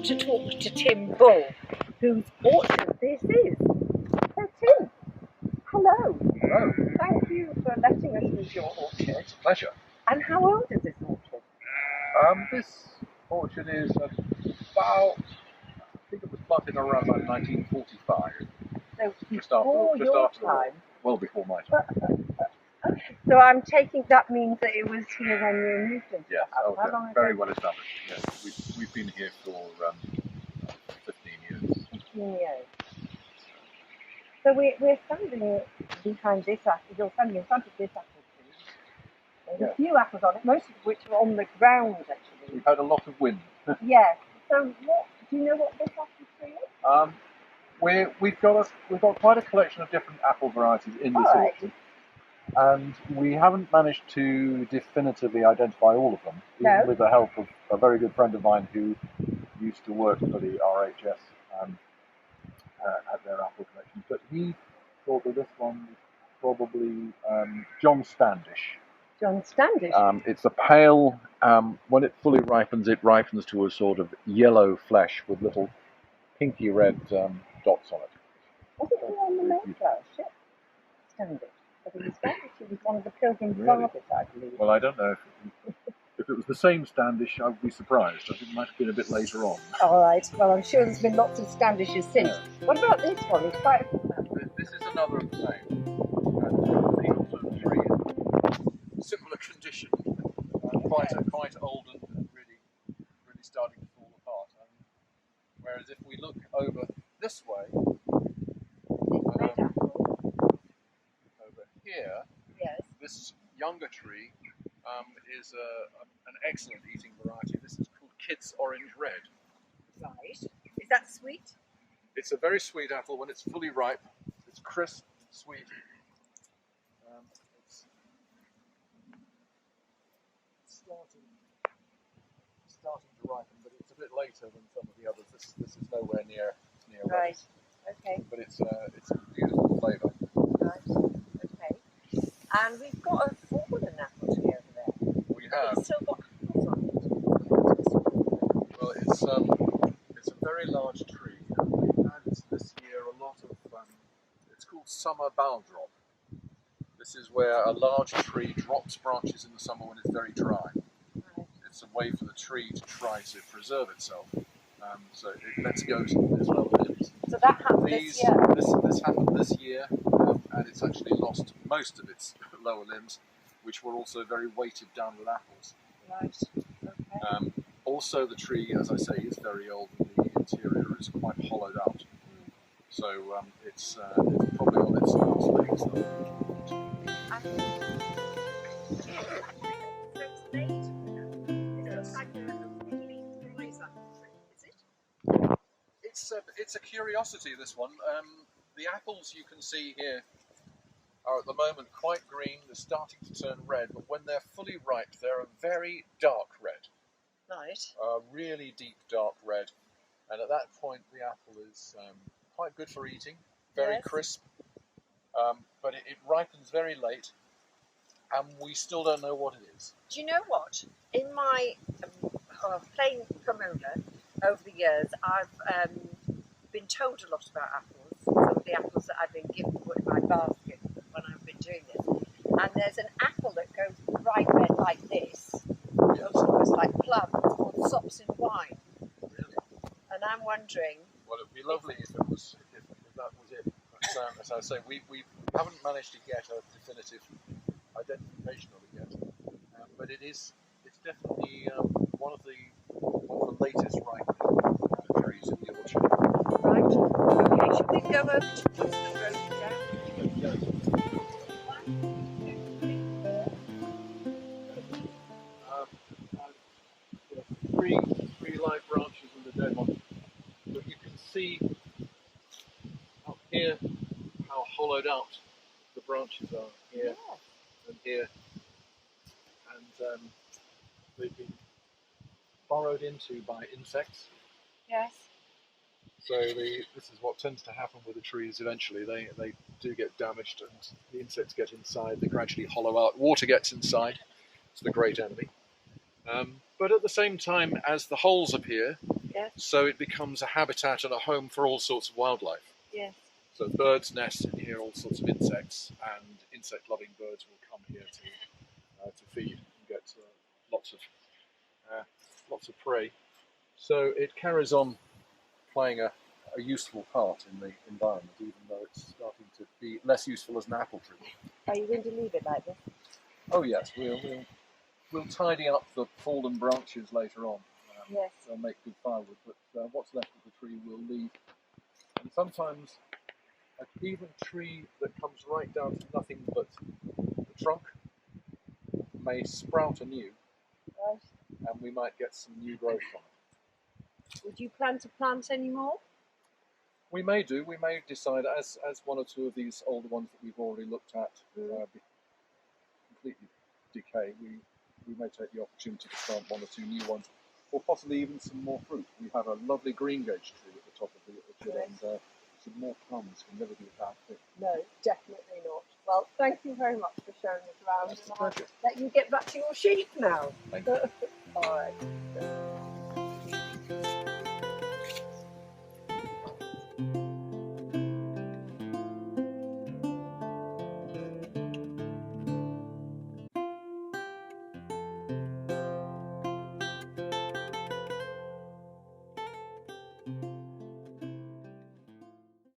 to talk to Tim Bull, whose orchard this is. So Tim, hello. Hello. Thank you for letting us use your orchard. Pleasure. And how old is this orchard? This orchard is about, I think it was planted around about 1945. So Just before your after, time. well before my time. So I'm taking that means that it was here when you moved into Yes, the house. How long ago? very well established. Yes, we've been here for 15 years. 15 years. So we're standing behind this apple. You're standing in front of this apple tree. There's a few apples on it, most of which are on the ground actually. We've had a lot of wind. Yes. So do you know what this apple tree is? We've got quite a collection of different apple varieties in this orchard, and we haven't managed to definitively identify all of them, even with the help of a very good friend of mine who used to work for the RHS at their apple collection. But he thought that this one was probably John Standish. John Standish? It's a pale, when it fully ripens, it ripens to a sort of yellow flesh with little pinky red dots on it. Wasn't he on the Mayflower ship? Standish. But he was Standish, he was one of the Pilgrim Fathers, I believe. Well, I don't know. If it was the same Standish, I would be surprised. I think it might have been a bit later on. All right. Well, I'm sure there's been lots of Standishes since. What about this one? It's quite This is another of the same. Similar condition. Quite old and really starting to fall apart. Whereas if we look over this way, over here, this younger tree is an excellent eating variety. This is called Kidd's Orange Red. Right. Is that sweet? It's a very sweet apple when it's fully ripe. It's crisp, sweet. It's starting to ripen, but it's a bit later than some of the others. This is nowhere near right. Ready. Okay. But it's a beautiful flavour. Right. Okay. And we've got a fallen apple tree over there. We have. It's still got apples on it. Well, it's a very large tree. And we've had this year a lot of. It's called summer bowdrop. This is where a large tree drops branches in the summer when it's very dry. Right. It's a way for the tree to try to preserve itself. So it lets go some of its lower limbs. So that happened this year? This happened this year, and it's actually lost most of its lower limbs, which were also very weighted down with apples. Right. Okay. Also, the tree, as I say, is very old, and the interior is quite hollowed out. So it's probably on its last legs now. It's a curiosity, this one. The apples you can see here are at the moment quite green. They're starting to turn red, but when they're fully ripe, they're a very dark red. Right. A really deep dark red. And at that point, the apple is quite good for eating, very crisp. But it ripens very late, and we still don't know what it is. Do you know what? In my playing Pomona over the years, I've been told a lot about apples. Some of the apples that I've been given to put in my basket when I've been doing this. And there's an apple that goes bright red like this. It looks almost like plum. It's called Sops in Wine. Really? And I'm wondering. Well, it'd be lovely if that was it. But, as I say, we haven't managed to get a definitive identification of it yet. But it's definitely one of the latest ripening trees in the orchard. Right. Okay. Should we go over to the road down? Yes. 3 live branches and a dead one. But you can see up here how hollowed out the branches are here and here, and they've been burrowed into by insects. Yes. So this is what tends to happen with the trees. Eventually, they do get damaged, and the insects get inside. They gradually hollow out. Water gets inside. It's the great enemy. But at the same time, as the holes appear, Yes. So it becomes a habitat and a home for all sorts of wildlife. Yes. So birds nest in here, all sorts of insects, and insect-loving birds will come here to feed and get lots of prey. So it carries on playing a useful part in the environment, even though it's starting to be less useful as an apple tree. Are you going to leave it like this? Oh yes, we'll tidy up the fallen branches later on. Yes. They'll make good firewood, but what's left of the tree we'll leave. And sometimes an even tree that comes right down to nothing but the trunk may sprout anew, Right. and we might get some new growth from it. Would you plan to plant any more? We may do. We may decide, as one or two of these older ones that we've already looked at completely decay, we may take the opportunity to plant one or two new ones, or possibly even some more fruit. We have a lovely green gage tree at the top of the orchard, and some more plums can never be a bad thing. No, definitely not. Well, thank you very much for showing us around. That's a pleasure. I'll let you get back to your sheep now. Thank you. All right.